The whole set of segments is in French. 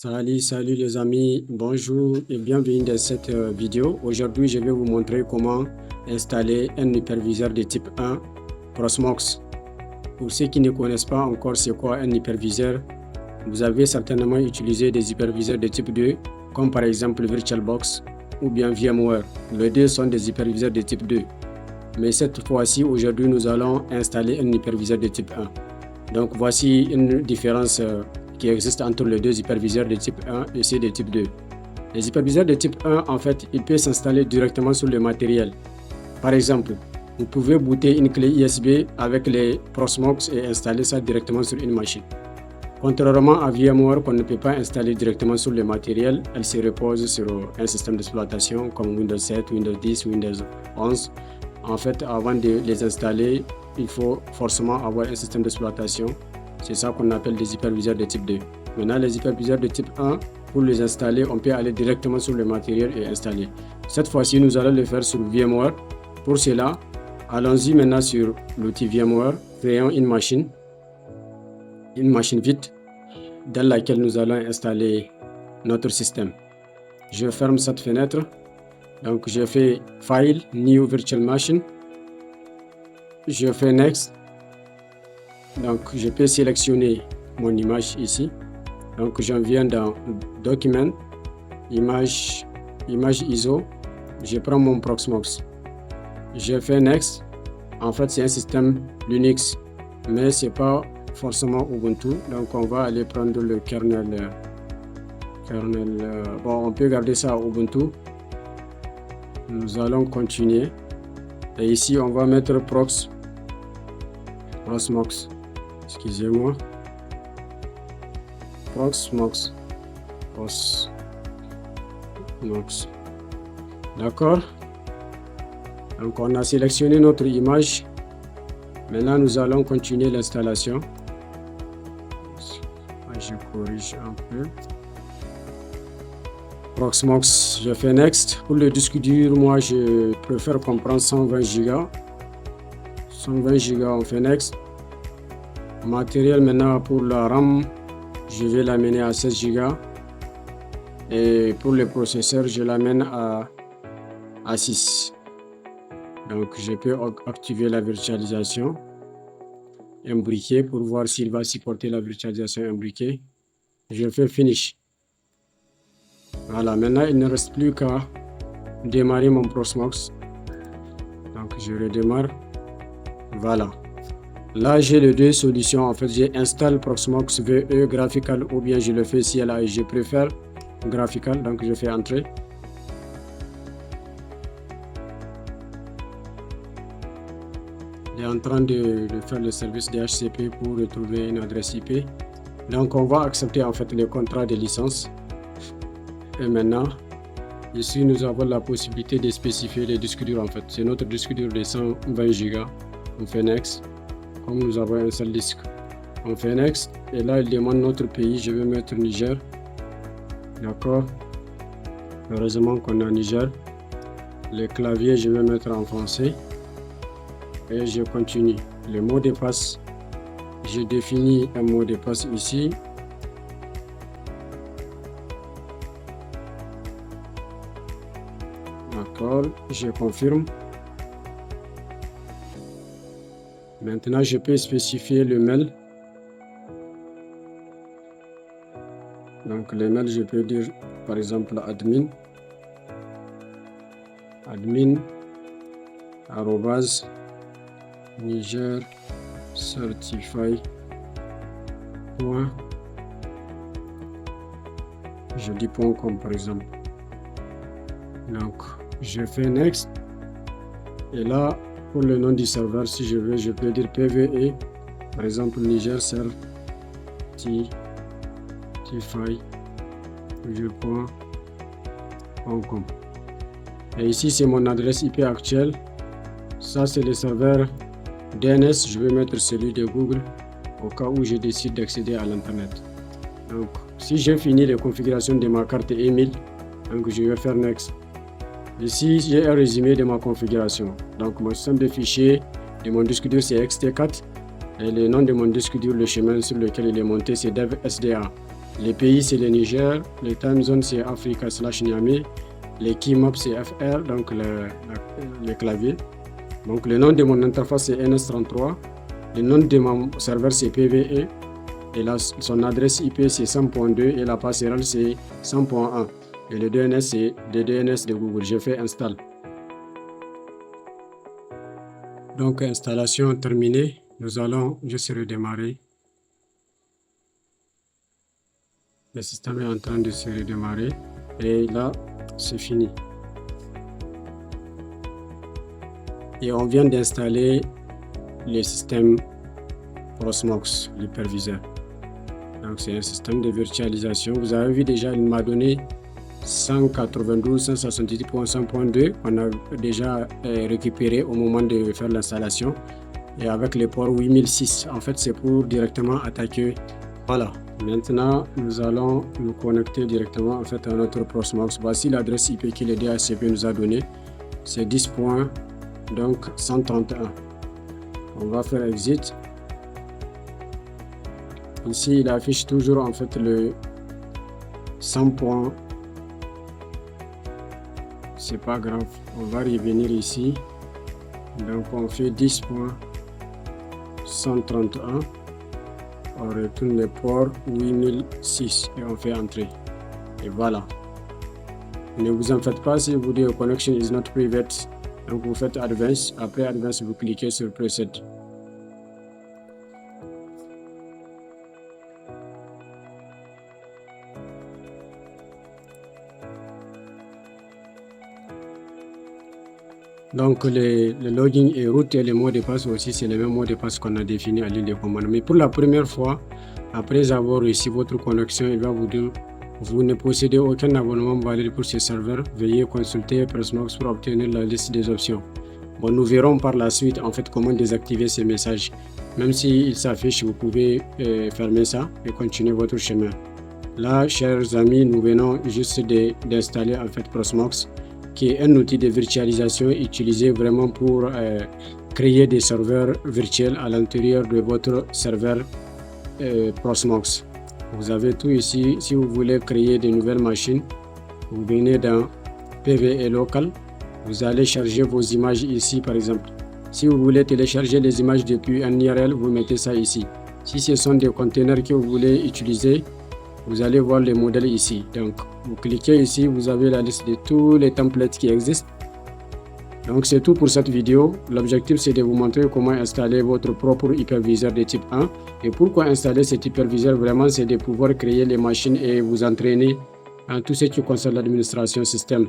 Salut les amis, bonjour et bienvenue dans cette vidéo. Aujourd'hui, je vais vous montrer comment installer un hyperviseur de type 1 Proxmox. Pour ceux qui ne connaissent pas encore c'est quoi un hyperviseur, vous avez certainement utilisé des hyperviseurs de type 2, comme par exemple VirtualBox ou bien VMware. Les deux sont des hyperviseurs de type 2. Mais cette fois-ci, aujourd'hui, nous allons installer un hyperviseur de type 1. Donc voici une différence qui existe entre les deux hyperviseurs de type 1 et ceux de type 2. Les hyperviseurs de type 1, en fait, ils peuvent s'installer directement sur le matériel. Par exemple, vous pouvez booter une clé USB avec les Proxmox et installer ça directement sur une machine. Contrairement à VMware qu'on ne peut pas installer directement sur le matériel, elle se repose sur un système d'exploitation comme Windows 7, Windows 10, Windows 11. En fait, avant de les installer, il faut forcément avoir un système d'exploitation. C'est ça qu'on appelle des hyperviseurs de type 2. Maintenant, les hyperviseurs de type 1, pour les installer, on peut aller directement sur le matériel et installer. Cette fois-ci, nous allons le faire sur VMware. Pour cela, allons-y maintenant sur l'outil VMware. Créons une machine vide dans laquelle nous allons installer notre système. Je ferme cette fenêtre. Donc, je fais File, New Virtual Machine. Je fais Next. Donc, je peux sélectionner mon image ici. Donc, j'en viens dans Document, Image ISO. Je prends mon Proxmox. Je fais Next. En fait, c'est un système Linux, mais c'est pas forcément Ubuntu. Donc, on va aller prendre le kernel. Bon, on peut garder ça à Ubuntu. Nous allons continuer. Et ici, on va mettre Proxmox. Excusez-moi. Proxmox. D'accord. Donc, on a sélectionné notre image. Maintenant, nous allons continuer l'installation. Je corrige un peu. Proxmox, je fais Next. Pour le disque dur, moi, je préfère qu'on prenne 120 Go. 120 Go, on fait Next. Matériel maintenant pour la RAM, je vais l'amener à 16 Go. Et pour le processeur, je l'amène à 6. Donc, je peux activer la virtualisation imbriquée pour voir s'il va supporter la virtualisation imbriquée. Je fais Finish. Voilà, maintenant il ne reste plus qu'à démarrer mon Proxmox. Donc, je redémarre. Voilà. Là, j'ai les deux solutions. En fait, j'installe Proxmox VE Graphical ou bien je le fais CLI. Je préfère Graphical, donc je fais Entrée. Il est en train de faire le service DHCP pour retrouver une adresse IP. Donc, on va accepter en fait le contrat de licence. Et maintenant, ici, nous avons la possibilité de spécifier les disques durs en fait. C'est notre disque dur de 120 Go. On fait Next. Comme nous avons un seul disque, on fait Next. Et là, il demande notre pays. Je vais mettre Niger. D'accord. Heureusement qu'on a Niger. Le clavier, je vais mettre en français. Et je continue. Le mot de passe, je définis un mot de passe ici. D'accord. Je confirme. Maintenant, je peux spécifier le mail. Donc, le mail, je peux dire, par exemple, admin @nigercertify. Je dis .com par exemple. Donc, je fais Next. Et là, pour le nom du serveur, si je veux, je peux dire PVE, par exemple nigercertify. Et ici, c'est mon adresse IP actuelle. Ça, c'est le serveur DNS. Je vais mettre celui de Google au cas où je décide d'accéder à l'Internet. Donc, si j'ai fini les configurations de ma carte email, donc je vais faire Next. Ici, j'ai un résumé de ma configuration. Donc, mon système de fichiers de mon disque dur, c'est XT4. Et le nom de mon disque dur, le chemin sur lequel il est monté, c'est DevSDA. Les pays, c'est le Niger. Les time zone, c'est Africa/Niamey. Les key maps, c'est FR, donc le clavier. Donc le nom de mon interface, c'est NS33. Le nom de mon serveur, c'est PVE. Et là, son adresse IP, c'est 100.2 et la passerelle, c'est 100.1. Et le DNS, c'est le DNS de Google. J'ai fait install. Donc, installation terminée. Nous allons juste redémarrer. Le système est en train de se redémarrer. Et là, c'est fini. Et on vient d'installer le système Proxmox, l'hyperviseur. Donc, c'est un système de virtualisation. Vous avez vu déjà, il m'a donné 192.168.100.2. On a déjà récupéré au moment de faire l'installation. Et avec le port 8006, en fait, c'est pour directement attaquer. Voilà. Maintenant, nous allons nous connecter directement en fait à notre Proxmox. Voici l'adresse IP que le DHCP nous a donné. C'est 10.131. On va faire exit. Ici, il affiche toujours en fait le 100 points. C'est pas grave. On va revenir ici. Donc, on fait 10.131. On retourne le port 8006 et on fait entrer. Et voilà. Ne vous en faites pas si vous dites connection is not private. Donc, vous faites advance. Après advance, vous cliquez sur preset. Donc le login et route et le mot de passe aussi, c'est le même mot de passe qu'on a défini à l'île de commande. Mais pour la première fois, après avoir réussi votre connexion, il va vous dire vous ne possédez aucun abonnement valide pour ce serveur. Veuillez consulter Proxmox pour obtenir la liste des options. Bon, nous verrons par la suite en fait comment désactiver ces messages. Même s'il s'affiche, vous pouvez fermer ça et continuer votre chemin. Là, chers amis, nous venons juste d'installer en fait Proxmox, qui est un outil de virtualisation utilisé vraiment pour créer des serveurs virtuels à l'intérieur de votre serveur Proxmox. Vous avez tout ici. Si vous voulez créer de nouvelles machines, vous venez dans PVE local. Vous allez charger vos images ici par exemple. Si vous voulez télécharger les images depuis un URL, vous mettez ça ici. Si ce sont des containers que vous voulez utiliser, vous allez voir les modèles ici. Donc, vous cliquez ici, vous avez la liste de tous les templates qui existent. Donc, c'est tout pour cette vidéo. L'objectif, c'est de vous montrer comment installer votre propre hyperviseur de type 1. Et pourquoi installer cet hyperviseur, vraiment, c'est de pouvoir créer les machines et vous entraîner en tout ce qui concerne l'administration système.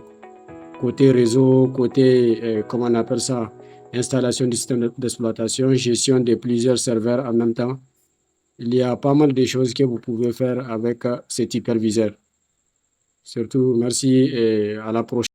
Côté réseau, côté, comment on appelle ça, installation du système d'exploitation, gestion de plusieurs serveurs en même temps. Il y a pas mal de choses que vous pouvez faire avec cet hyperviseur. Surtout, merci et à la prochaine.